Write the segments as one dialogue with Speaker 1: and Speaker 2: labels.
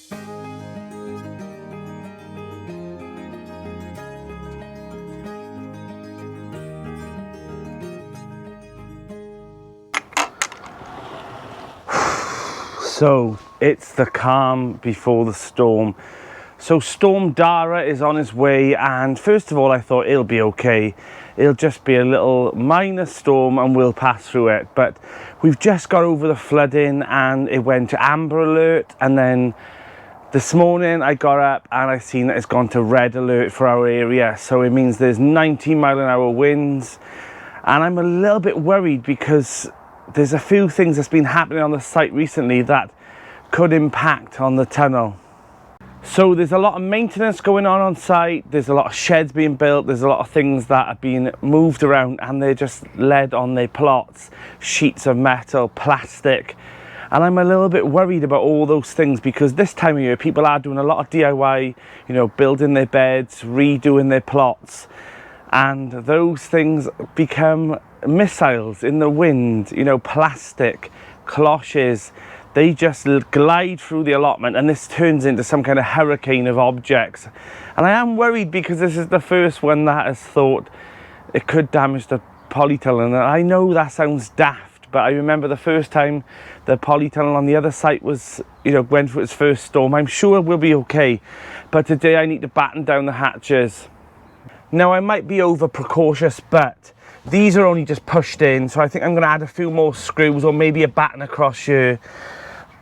Speaker 1: So it's the calm before the storm. So Storm Darragh is on his way, and first of all I thought it'll be okay. It'll just be a little minor storm and we'll pass through it. But we've just got over the flooding and it went to amber alert, and then this morning I got up and I seen that it's gone to red alert for our area. So it means there's 90-mile-an-hour winds, and I'm a little bit worried because there's a few things that's been happening on the site recently that could impact on the tunnel. So there's a lot of maintenance going on site, there's a lot of sheds being built, there's a lot of things that have been moved around and they're just laid on their plots, sheets of metal, plastic, and I'm a little bit worried about all those things because this time of year people are doing a lot of DIY, you know, building their beds, redoing their plots, and those things become missiles in the wind, you know, plastic, cloches. They just glide through the allotment and this turns into some kind of hurricane of objects. And I am worried because this is the first one that has thought it could damage the polytunnel. And I know that sounds daft, but I remember the first time the polytunnel on the other site was, you know, went for its first storm. I'm sure we'll be okay. But today I need to batten down the hatches. Now I might be over precautious, but these are only just pushed in. So I think I'm going to add a few more screws or maybe a batten across here.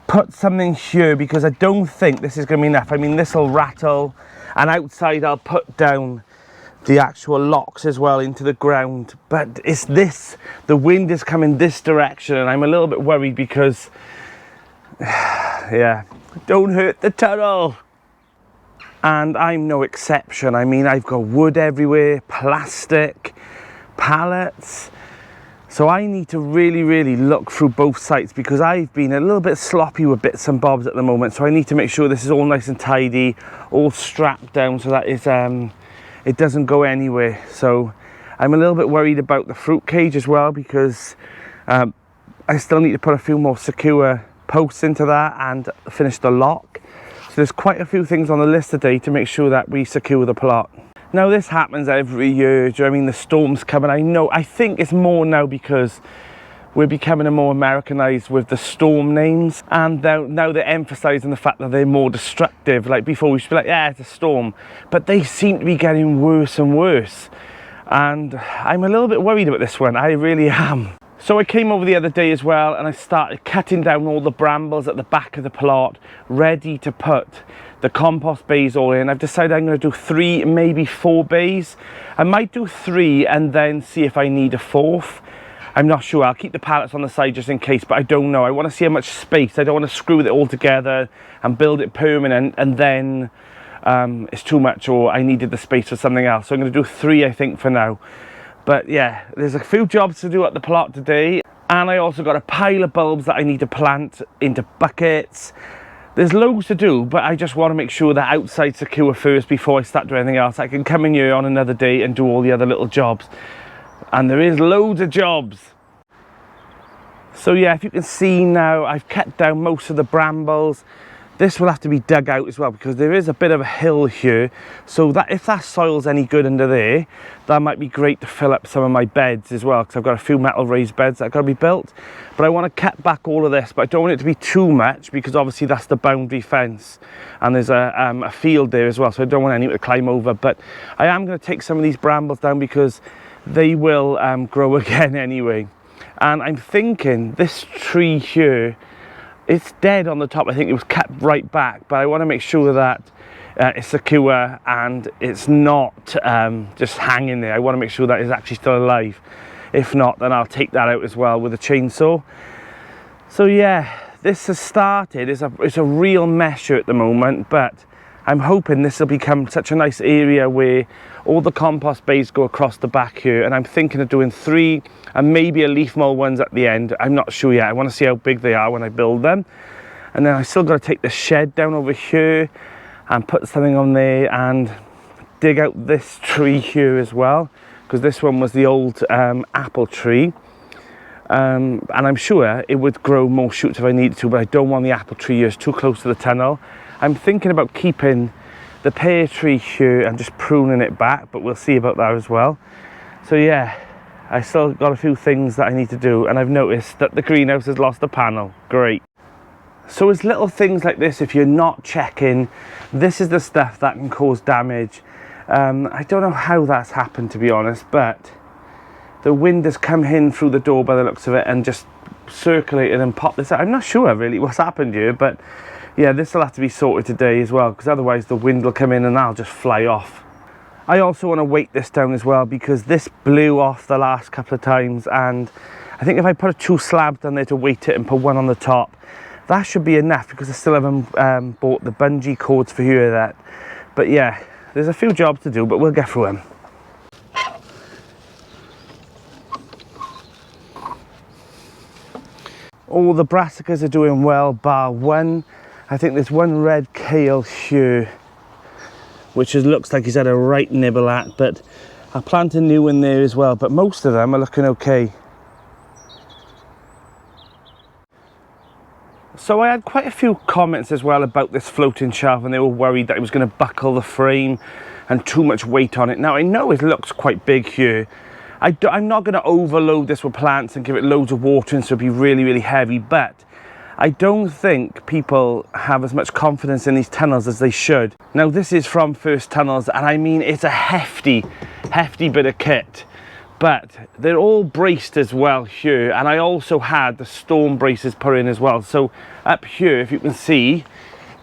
Speaker 1: Put something here because I don't think this is going to be enough. I mean, this will rattle, and outside I'll put down the actual locks as well into the ground. But it's this, the wind is coming this direction and I'm a little bit worried because yeah, don't hurt the tunnel. And I'm no exception. I mean, I've got wood everywhere, plastic, pallets. So I need to really look through both sites because I've been a little bit sloppy with bits and bobs at the moment. So I need to make sure this is all nice and tidy, all strapped down so that it doesn't go anywhere. So I'm a little bit worried about the fruit cage as well because I still need to put a few more secure posts into that and finish the lock. So there's quite a few things on the list today to make sure that we secure the plot. Now this happens every year. Do you know what I mean? The storms come, and I think it's more now because we're becoming more Americanized with the storm names, and now they're emphasizing the fact that they're more destructive. Like before we used to be like, yeah, it's a storm, but they seem to be getting worse and worse, and I'm a little bit worried about this one. I really am. So I came over the other day as well and I started cutting down all the brambles at the back of the plot, ready to put the compost bays all in. I've decided I'm going to do 3, maybe 4 bays. I might do 3 and then see if I need a 4th. I'm not sure. I'll keep the pallets on the side just in case, but I don't know. I want to see how much space. I don't want to screw it all together and build it permanent and then it's too much or I needed the space for something else. So I'm going to do 3, I think, for now. But yeah, there's a few jobs to do at the plot today, and I also got a pile of bulbs that I need to plant into buckets. There's loads to do, but I just want to make sure that outside's secure first before I start doing anything else. I can come in here on another day and do all the other little jobs, and there is loads of jobs. So yeah, if you can see now, I've cut down most of the brambles. This will have to be dug out as well because there is a bit of a hill here, so that if that soil's any good under there, that might be great to fill up some of my beds as well, because I've got a few metal raised beds that have got to be built. But I want to cut back all of this, but I don't want it to be too much because obviously that's the boundary fence and there's a field there as well, so I don't want anyone to climb over. But I am going to take some of these brambles down because they will grow again anyway. And I'm thinking this tree here, it's dead on the top. I think it was cut right back, but I want to make sure that it's secure and it's not just hanging there. I want to make sure that it's actually still alive. If not, then I'll take that out as well with a chainsaw. So yeah, this has started. It's a real mess here at the moment, but I'm hoping this will become such a nice area where all the compost bays go across the back here, and I'm thinking of doing 3 and maybe a leaf mold ones at the end. I'm not sure yet. I want to see how big they are when I build them. And then I still got to take the shed down over here and put something on there and dig out this tree here as well, because this one was the old apple tree. And I'm sure it would grow more shoots if I needed to, but I don't want the apple tree here. It's too close to the tunnel. I'm thinking about keeping the pear tree here and just pruning it back, but we'll see about that as well. So yeah, I still got a few things that I need to do, and I've noticed that the greenhouse has lost a panel. Great. So it's little things like this, if you're not checking, this is the stuff that can cause damage. I don't know how that's happened, to be honest, but the wind has come in through the door by the looks of it and just circulated and popped this out. I'm not sure really what's happened here, but yeah, this will have to be sorted today as well, because otherwise the wind will come in and I'll just fly off. I also want to weight this down as well, because this blew off the last couple of times, and I think if I put 2 slabs down there to weight it and put one on the top, that should be enough, because I still haven't bought the bungee cords for here that. But yeah, there's a few jobs to do, but we'll get through them. All the brassicas are doing well, bar one. I think there's one red kale here, which looks like he's had a right nibble at, but I'll plant a new one there as well, but most of them are looking okay. So I had quite a few comments as well about this floating shelf, and they were worried that it was going to buckle the frame and too much weight on it. Now I know it looks quite big here. I'm not going to overload this with plants and give it loads of water and so it'll be really, really heavy, but I don't think people have as much confidence in these tunnels as they should. Now this is from First Tunnels, and I mean it's a hefty bit of kit, but they're all braced as well here, and I also had the storm braces put in as well. So up here, if you can see,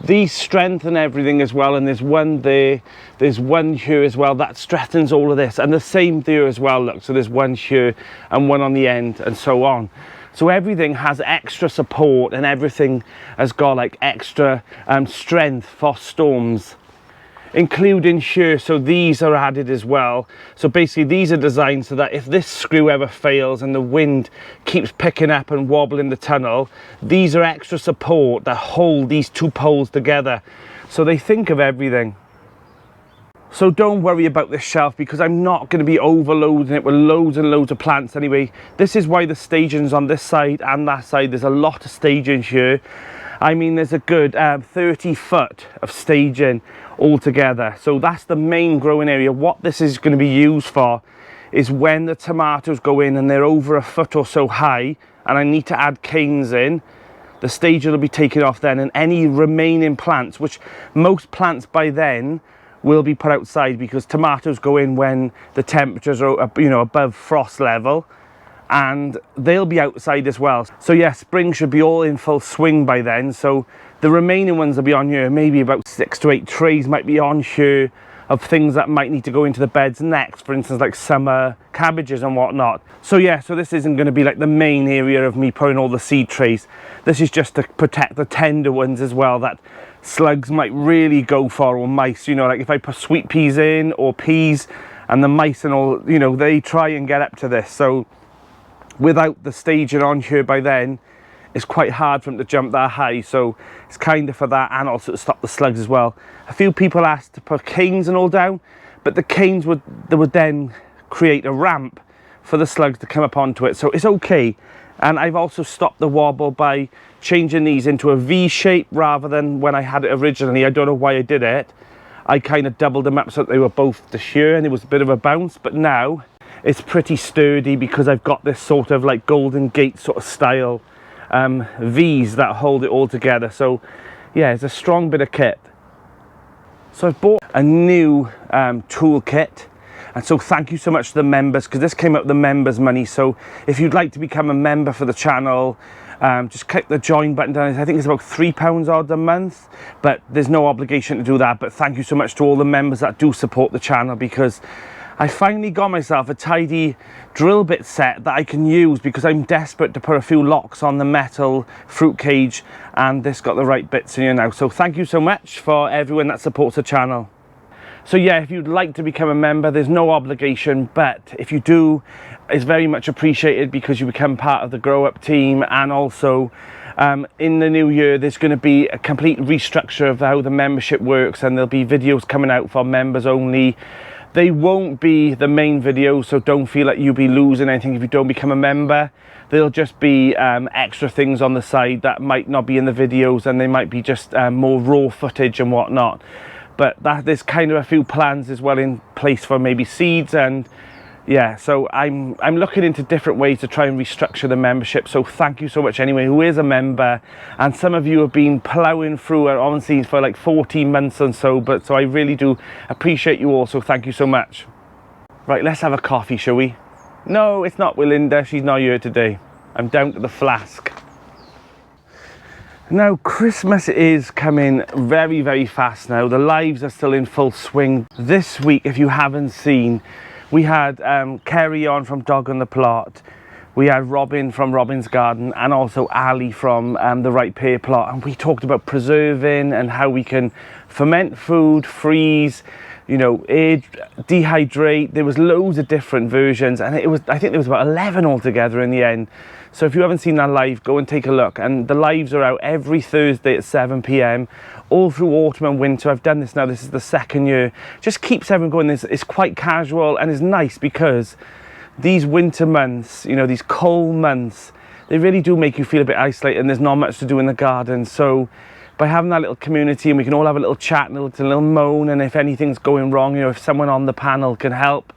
Speaker 1: these strengthen everything as well, and there's one there, there's one here as well that strengthens all of this, and the same there as well, look, so there's one here and one on the end and so on. So everything has extra support and everything has got like extra strength for storms, including here. So these are added as well. So basically these are designed so that if this screw ever fails and the wind keeps picking up and wobbling the tunnel, these are extra support that hold these 2 poles together. So they think of everything. So don't worry about this shelf, because I'm not going to be overloading it with loads and loads of plants anyway. This is why the staging's on this side and that side. There's a lot of staging here. I mean, there's a good 30 foot of staging altogether. So that's the main growing area. What this is going to be used for is when the tomatoes go in and they're over a foot or so high, and I need to add canes in, the staging will be taken off then, and any remaining plants, which most plants by then will be put outside, because tomatoes go in when the temperatures are, you know, above frost level, and they'll be outside as well. So yeah, spring should be all in full swing by then. So the remaining ones will be on here, maybe about 6 to 8 trays might be on here of things that might need to go into the beds next, for instance like summer cabbages and whatnot. So yeah, so this isn't going to be like the main area of me putting all the seed trays. This is just to protect the tender ones as well that slugs might really go for, or mice, you know, like if I put sweet peas in or peas, and the mice and all, you know, they try and get up to this. So without the staging on here by then, it's quite hard for them to jump that high. So it's kind of for that, and also to stop the slugs as well. A few people asked to put canes and all down, but the canes would then create a ramp for the slugs to come up onto it. So it's okay. And I've also stopped the wobble by changing these into a V shape rather than when I had it originally. I don't know why I did it. I kind of doubled them up so that they were both to here, and it was a bit of a bounce, but now it's pretty sturdy because I've got this sort of like Golden Gate sort of style V's that hold it all together. So yeah, it's a strong bit of kit. So I've bought a new toolkit, and so thank you so much to the members, because this came out of the members money. So if you'd like to become a member for the channel, just click the join button down. I think it's about £3 odd a month, but there's no obligation to do that. But thank you so much to all the members that do support the channel, because I finally got myself a tidy drill bit set that I can use, because I'm desperate to put a few locks on the metal fruit cage, and this got the right bits in here now. So thank you so much for everyone that supports the channel. So yeah, if you'd like to become a member, there's no obligation, but if you do, it's very much appreciated, because you become part of the Grow Up team. And also in the new year, there's going to be a complete restructure of how the membership works, and there'll be videos coming out for members only. They won't be the main videos, so don't feel like you'll be losing anything if you don't become a member. there'll just be extra things on the side that might not be in the videos, and they might be just more raw footage and whatnot. But there's kind of a few plans as well in place for maybe seeds, and yeah, so I'm looking into different ways to try and restructure the membership. So thank you so much anyway who is a member, and some of you have been ploughing through it honestly for like 14 months and so, but so I really do appreciate you all, so thank you so much. Right, let's have a coffee, shall we? No, it's not with Linda, she's not here today. I'm down to the flask. Now, Christmas is coming very, very fast now. The lives are still in full swing. This week, if you haven't seen, we had Kerry on from Dog on the Plot. We had Robin from Robin's Garden, and also Ali from the Right Pear Plot. And we talked about preserving and how we can ferment food, freeze, you know, dehydrate. There was loads of different versions, and I think there was about 11 altogether in the end. So if you haven't seen that live, go and take a look. And the lives are out every Thursday at 7 p.m, all through autumn and winter. I've done this now, this is the second year. Just keeps everyone going. It's quite casual, and it's nice because these winter months, you know, these cold months, they really do make you feel a bit isolated, and there's not much to do in the garden. So by having that little community, and we can all have a little chat and a little moan, and if anything's going wrong, you know, if someone on the panel can help,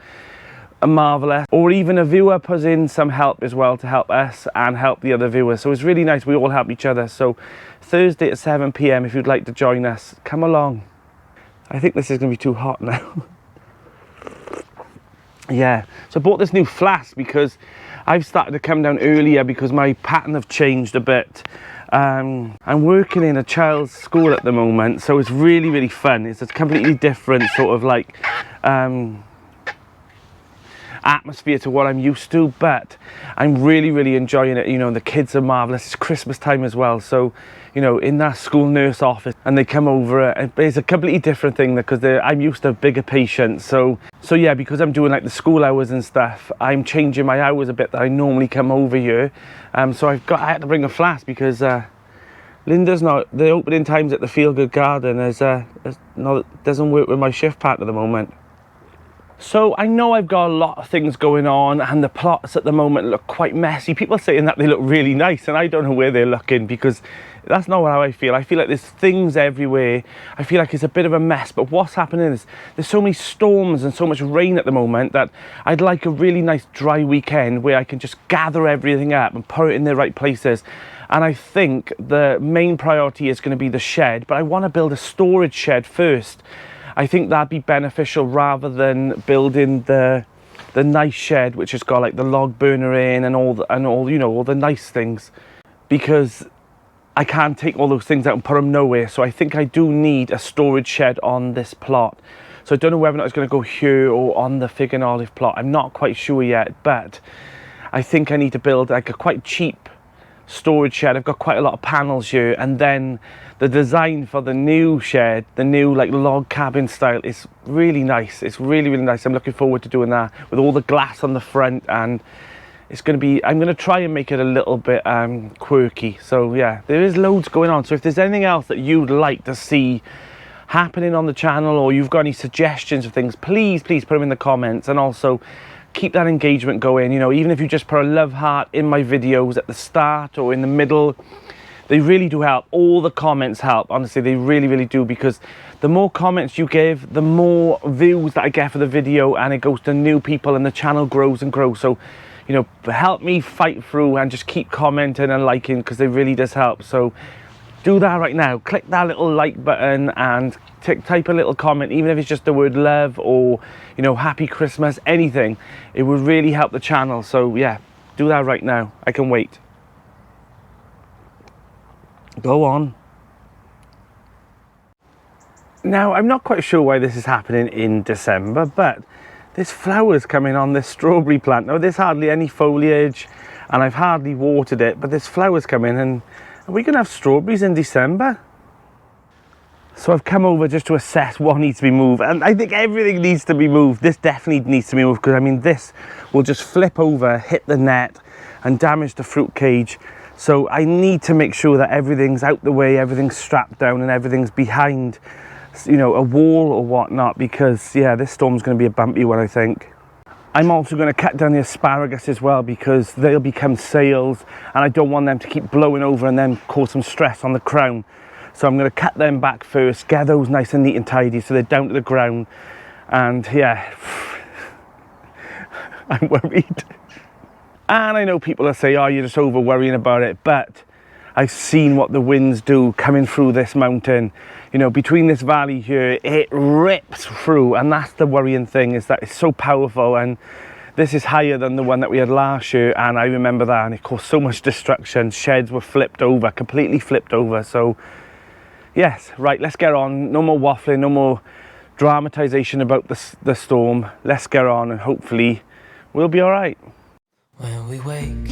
Speaker 1: marvelous, or even a viewer puts in some help as well to help us and help the other viewers. So it's really nice, we all help each other. So Thursday at 7 p.m, if you'd like to join us, come along. I think this is going to be too hot now. Yeah, so I bought this new flask because I've started to come down earlier because my pattern have changed a bit. I'm working in a child's school at the moment, so it's really, really fun. It's a completely different sort of like atmosphere to what I'm used to, but I'm really, really enjoying it. You know, the kids are marvelous. It's Christmas time as well, so you know, in that school nurse office, and they come over, it's a completely different thing because I'm used to bigger patients. So yeah, because I'm doing like the school hours and stuff, I'm changing my hours a bit that I normally come over here. So I had to bring a flask because Linda's not, the opening times at the Feel Good Garden doesn't work with my shift pattern at the moment. So I know I've got a lot of things going on, and the plots at the moment look quite messy. People are saying that they look really nice, and I don't know where they're looking because that's not how I feel. I feel like there's things everywhere. I feel like it's a bit of a mess, but what's happening is there's so many storms and so much rain at the moment that I'd like a really nice dry weekend where I can just gather everything up and put it in the right places. And I think the main priority is going to be the shed, but I want to build a storage shed first. I think that'd be beneficial rather than building the nice shed which has got like the log burner in and all you know, all the nice things, because I can't take all those things out and put them nowhere. So I think I do need a storage shed on this plot. So I don't know whether or not it's going to go here or on the fig and olive plot. I'm not quite sure yet, but I think I need to build like a quite cheap storage shed. I've got quite a lot of panels here, and then the design for the new shed, the new like log cabin style, is really nice. It's really, really nice. I'm looking forward to doing that with all the glass on the front, and it's going to be, I'm going to try and make it a little bit quirky. So yeah, there is loads going on. So if there's anything else that you'd like to see happening on the channel, or you've got any suggestions of things, please put them in the comments. And also keep that engagement going. You know, even if you just put a love heart in my videos at the start or in the middle, they really do help. All the comments help, honestly, they really, really do, because the more comments you give, the more views that I get for the video, and it goes to new people and the channel grows and grows. So, you know, help me fight through and just keep commenting and liking, because it really does help. So do that right now. Click that little like button and type a little comment, even if it's just the word love or, you know, happy Christmas, anything. It would really help the channel. So yeah, do that right now. I can wait. Go on. Now, I'm not quite sure why this is happening in December, but there's flowers coming on this strawberry plant. Now, there's hardly any foliage, and I've hardly watered it, but there's flowers coming, and are we going to have strawberries in December? So I've come over just to assess what needs to be moved, and I think everything needs to be moved. This definitely needs to be moved, because I mean, this will just flip over, hit the net, and damage the fruit cage. So I need to make sure that everything's out the way, everything's strapped down, and everything's behind, you know, a wall or whatnot, because yeah, this storm's going to be a bumpy one, I think. I'm also going to cut down the asparagus as well, because they'll become sails and I don't want them to keep blowing over and then cause some stress on the crown. So I'm going to cut them back first, get those nice and neat and tidy so they're down to the ground. And yeah, I'm worried. And I know people will say, oh, you're just over worrying about it, but I've seen what the winds do coming through this mountain. You know, between this valley here, it rips through, and that's the worrying thing, is that it's so powerful. And this is higher than the one that we had last year, and I remember that, and it caused so much destruction. Sheds were flipped over, completely flipped over. So yes, right, let's get on. No more waffling, no more dramatization about the storm. Let's get on, and hopefully we'll be all right.
Speaker 2: When we wake,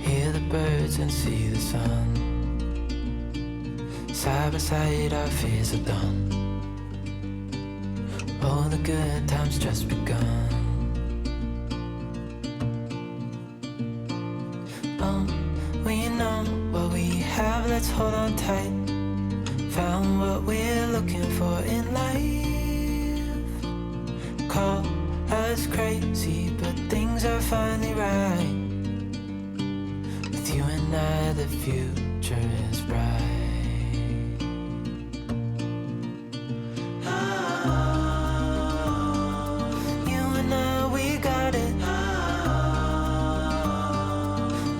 Speaker 2: hear the birds and see the sun. Side by side our fears are done. All the good times just begun. We know what we have, let's hold on tight. Found what we're looking for in life. Call us crazy, but things are finally right. With you and I, the future is bright. You and I, we got it.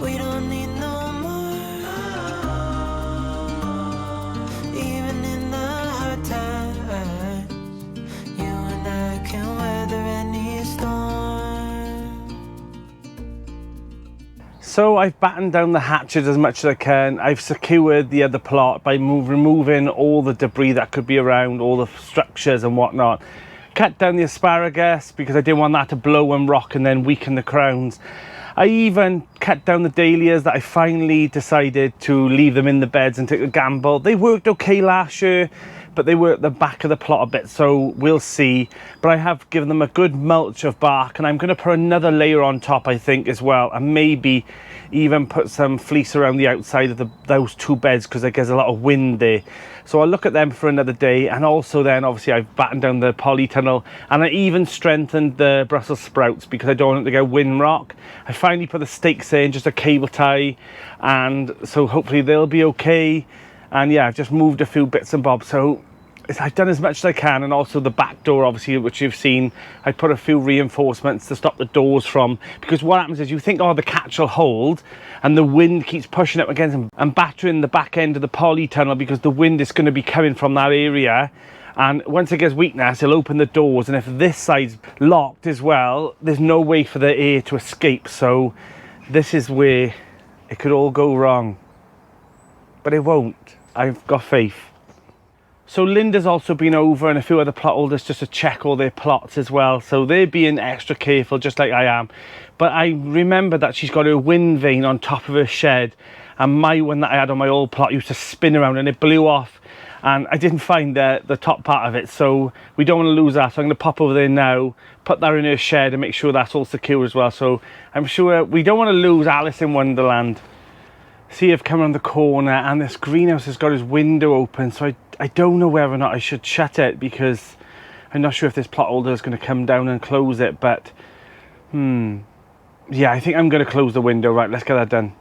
Speaker 2: We don't need no more. Even in the hard times, you and I can weather any storm.
Speaker 1: So I've battened down the hatches as much as I can. I've secured the other plot by removing all the debris that could be around, all the structures and whatnot. Cut down the asparagus because I didn't want that to blow and rock and then weaken the crowns. I even cut down the dahlias that I finally decided to leave them in the beds and take a gamble. They worked okay last year, but they were at the back of the plot a bit, so we'll see. But I have given them a good mulch of bark, and I'm going to put another layer on top, I think, as well, and maybe even put some fleece around the outside of those two beds, because there's a lot of wind there. So I'll look at them for another day. And also then obviously I've battened down the polytunnel, and I even strengthened the Brussels sprouts because I don't want it to go wind rock. I finally put the stakes in, just a cable tie, and so hopefully they'll be okay. And yeah, I've just moved a few bits and bobs, so I've done as much as I can. And also the back door, obviously, which you've seen, I put a few reinforcements to stop the doors from, because what happens is you think, oh, the catch will hold, and the wind keeps pushing up against them and battering the back end of the polytunnel, because the wind is going to be coming from that area. And once it gets weakness, it'll open the doors, and if this side's locked as well, there's no way for the air to escape. So this is where it could all go wrong, but it won't. I've got faith. So Linda's also been over, and a few other plot holders, just to check all their plots as well. So they're being extra careful, just like I am. But I remember that she's got her wind vane on top of her shed, and my one that I had on my old plot used to spin around and it blew off, and I didn't find the top part of it. So we don't want to lose that. So I'm going to pop over there now, put that in her shed, and make sure that's all secure as well. So I'm sure we don't want to lose Alice in Wonderland. See, I've come around the corner, and this greenhouse has got his window open, so I don't know whether or not I should shut it, because I'm not sure if this plot holder is going to come down and close it. But yeah, I think I'm going to close the window. Right, let's get that done.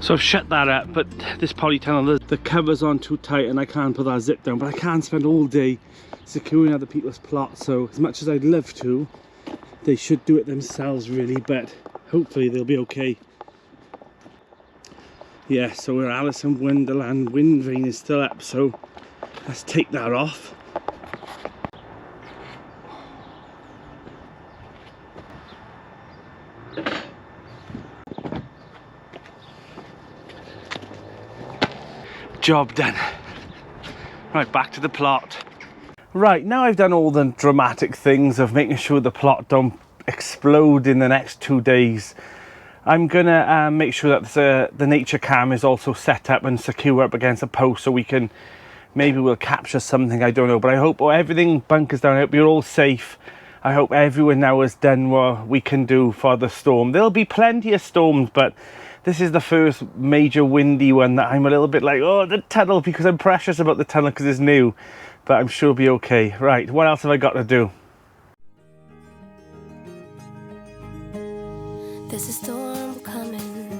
Speaker 1: So I've shut that up, but this polytunnel, the cover's on too tight and I can't put that zip down. But I can't spend all day securing other people's plots, so as much as I'd love to, they should do it themselves really, but hopefully they'll be okay. Yeah, so our Alice in Wonderland wind vane is still up, so let's take that off. Job done. Right, back to the plot. Right, now I've done all the dramatic things of making sure the plot don't explode in the next 2 days. I'm gonna make sure that the nature cam is also set up and secure up against a post, so we can, maybe we'll capture something, I don't know. But I hope everything bunkers down. I hope you're all safe. I hope everyone now has done what we can do for the storm. There'll be plenty of storms, but this is the first major windy one that I'm a little bit like, oh, the tunnel, because I'm precious about the tunnel because it's new. But I'm sure it'll be okay. Right, what else have I got to do?
Speaker 3: There's a storm coming,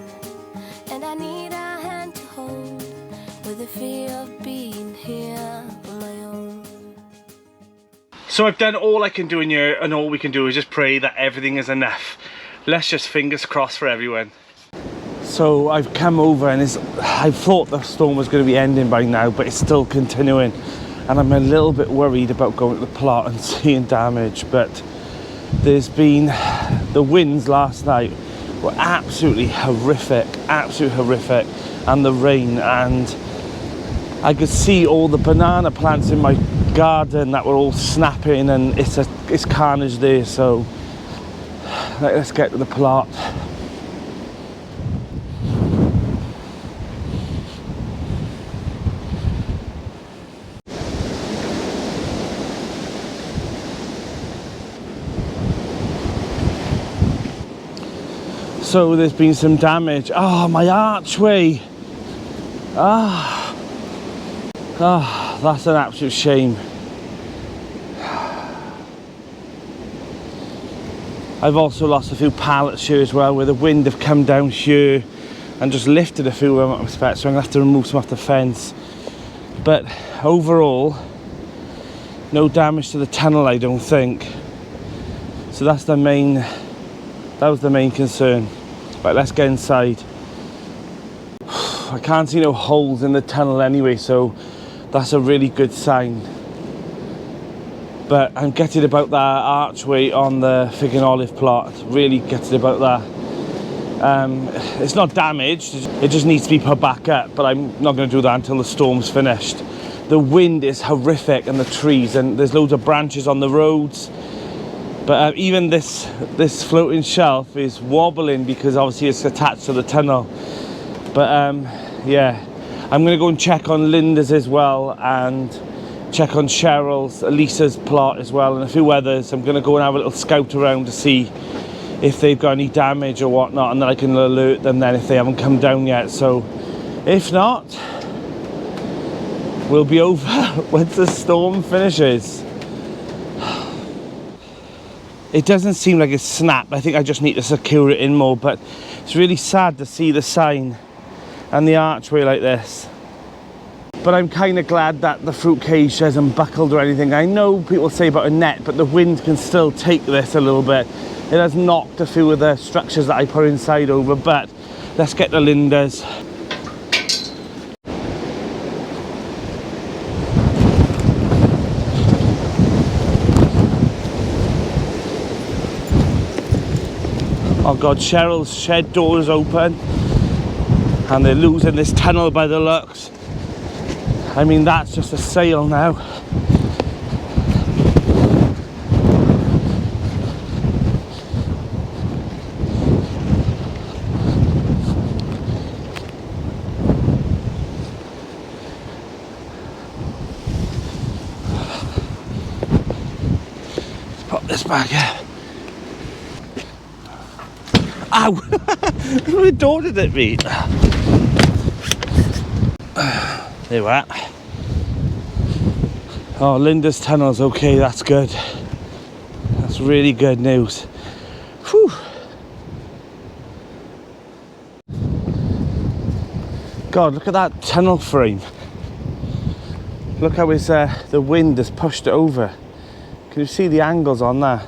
Speaker 3: and I need a hand to hold, with the fear of being here on my own.
Speaker 1: So I've done all I can do in here, and all we can do is just pray that everything is enough. Let's just fingers crossed for everyone. So I've come over, and I thought the storm was going to be ending by now, but it's still continuing. And I'm a little bit worried about going to the plot and seeing damage, but there's been, the winds last night were absolutely horrific, and the rain, and I could see all the banana plants in my garden that were all snapping, and it's carnage there. So let's get to the plot. So there's been some damage. Oh, my archway. That's an absolute shame. I've also lost a few pallets here as well, where the wind have come down here and just lifted a few of them, so I'm gonna have to remove some off the fence. But overall, no damage to the tunnel, I don't think. So that's the main, that was the main concern. Right, let's get inside. I can't see no holes in the tunnel anyway, so that's a really good sign. But I'm gutted about that archway on the fig and olive plot. Really gutted about that. It's not damaged, it just needs to be put back up, but I'm not going to do that until the storm's finished. The wind is horrific, and the trees, and there's loads of branches on the roads. But even this floating shelf is wobbling because obviously it's attached to the tunnel. But yeah, I'm going to go and check on Linda's as well, and check on Cheryl's, Lisa's plot as well, and a few others. I'm going to go and have a little scout around to see if they've got any damage or whatnot, and then I can alert them then if they haven't come down yet. So if not, we'll be over once the storm finishes. It doesn't seem like it's snapped. I think I just need to secure it in more, but it's really sad to see the sign and the archway like this. But I'm kind of glad that the fruit cage hasn't buckled or anything. I know people say about a net, but the wind can still take this a little bit. It has knocked a few of the structures that I put inside over, but let's get to Linda's. Oh God, Cheryl's shed door is open, and they're losing this tunnel by the looks. I mean, that's just a sail now. Let's pop this back here. Ow! My door did it me. There we are. Oh, Linda's tunnel's okay, that's good. That's really good news. Whew. God, look at that tunnel frame. Look how it's, the wind has pushed it over. Can you see the angles on that?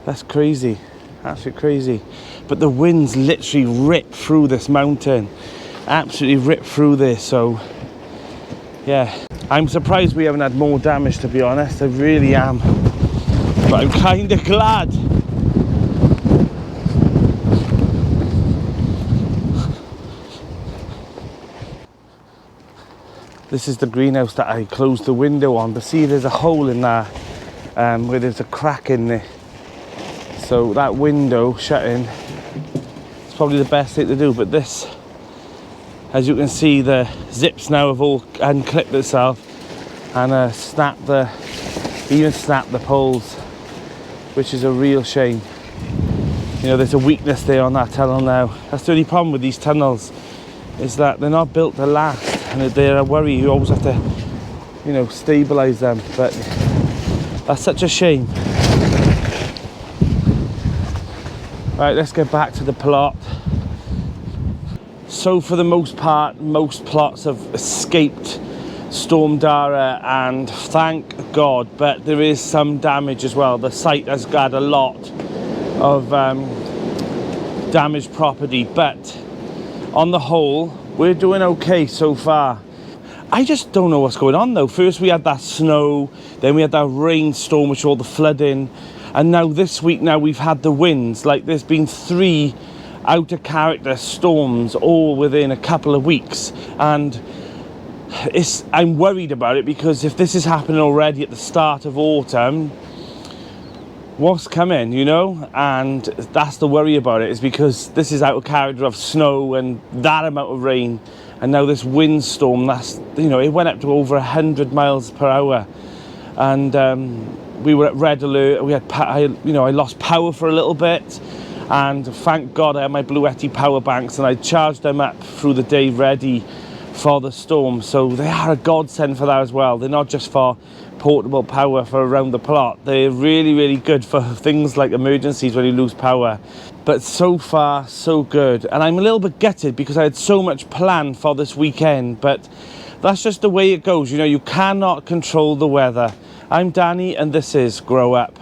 Speaker 1: That's crazy. Absolutely crazy. But the winds literally rip through this mountain. Absolutely rip through this, so yeah. I'm surprised we haven't had more damage, to be honest. I really am. But I'm kind of glad. This is the greenhouse that I closed the window on. But see, there's a hole in there where there's a crack in there. So that window shutting, probably the best thing to do. But this, as you can see, the zips now have all unclipped itself and even snapped the poles, which is a real shame. You know, there's a weakness there on that tunnel now. That's the only problem with these tunnels, is that they're not built to last, and they're a worry. You always have to, you know, stabilise them, but that's such a shame. Right, let's get back to the plot. So for the most part, most plots have escaped Storm Darragh, and thank God, but there is some damage as well. The site has got a lot of damaged property, but on the whole, we're doing okay so far. I just don't know what's going on though. First we had that snow, then we had that rainstorm, which all the flooding, and now this week we've had the winds. Like, there's been 3 out of character storms all within a couple of weeks, and I'm worried about it, because if this is happening already at the start of autumn, what's coming, you know? And that's the worry about it, is because this is out of character of snow and that amount of rain, and now this windstorm, that's, you know, it went up to over 100 miles per hour, and we were at red alert. We had, I lost power for a little bit, and thank God I had my Bluetti power banks, and I charged them up through the day ready for the storm. So they are a godsend for that as well. They're not just for portable power for around the plot. They're really, really good for things like emergencies when you lose power. But so far, so good. And I'm a little bit gutted because I had so much planned for this weekend, but that's just the way it goes. You know, you cannot control the weather. I'm Danny, and this is Grow Up.